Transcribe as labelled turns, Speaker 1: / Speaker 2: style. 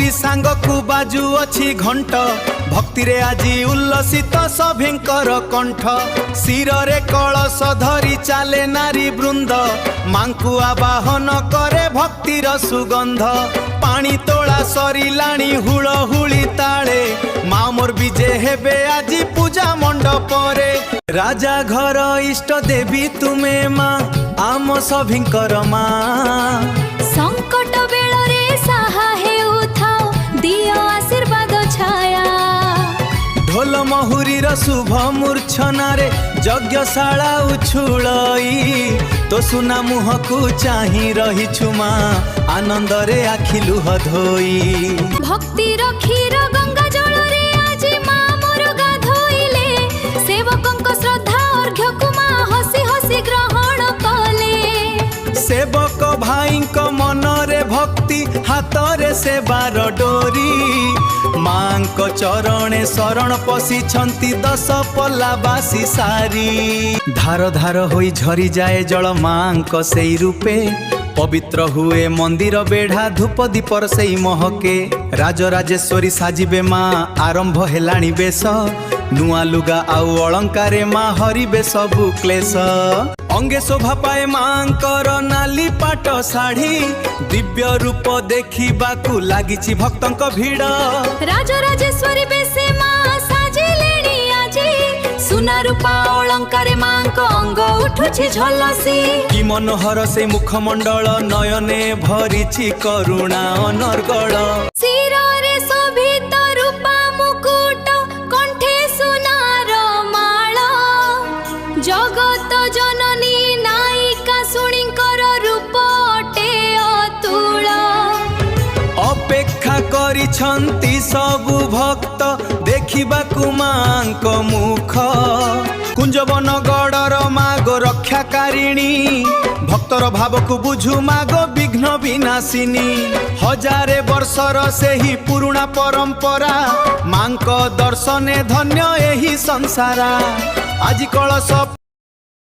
Speaker 1: मुहुरी सांग को बाजू अछि घंट भक्ति रे आजी उल्लसित सभिंकर कंठ सिर रे कलश धरी चाले नारी वृंद मांकु आवाहन करे भक्तिर सुगंध पानी तोला सरिलाणी हुलहुली ताळे माँ मोर विजे हेबे आजी पूजा मंडप रे राजा घर इष्ट देवी तुमे माँ आम सभिंकर माँ
Speaker 2: संकट बेଳରେ साहा हेउथाओ दियो आशीर्वाद छाया
Speaker 1: ढोल महुरी शुभ मूर्छना रे यज्ञशाला उछुलई तो सुना मुह को चाही रही छुमा आनंद रे आखि लुह धोई
Speaker 2: भक्ति क्षीर गंगा जल रे आजी माँ मोर गाधोइले सेवकंक श्रद्धा अर्घ्य को माँ हसी हसी ग्रहण कले
Speaker 1: सेवक भाई मन रे भक्ति हाथ रे सेवार डोरी माँ को चरणे शरण पशिछंती 10 पल्ला बासी सारी धार धार होई झरी जाए जल माँ को सेई रूपे पवित्र हुए मंदिर बेढ़ा धूप दीपर सेई महके राजराजेश्वरी साजिबे माँ आरंभ हेलाणी बेश नुआ लुगा आउ अलंकारे माँ हरिबे सबु क्लेश अंगे शोभा पाए मांकर नाली पाट शाढ़ी दिव्य रूप देखिबाकू लागिछि भक्तंक भीड़
Speaker 2: राजराजेश्वरी बेसे माँ साजिलेणी आजी सुना रूपा अलंकारे मांको अंग उठुछि झलसी
Speaker 1: कि मनोहर से मुखमंडल नयने भरिछि करुणा अनर्गल
Speaker 2: शिरोरे शोभित रूपा मुकुट कंठे सुनार माळ जगत जननी नायिका शुणीकर रूप अटे अतुल
Speaker 1: अपेक्षा करिछंती सबु भक्त देखिबाकू मांक मुख कुंजवन गड़र मागो रक्षाकारिणी भक्तर भाव को बुझु मागो विघ्न विनाशिनी हजारे वर्षर सेही पुरुणा परंपरा मांक दर्शने धन्य एही संसारा आज कलश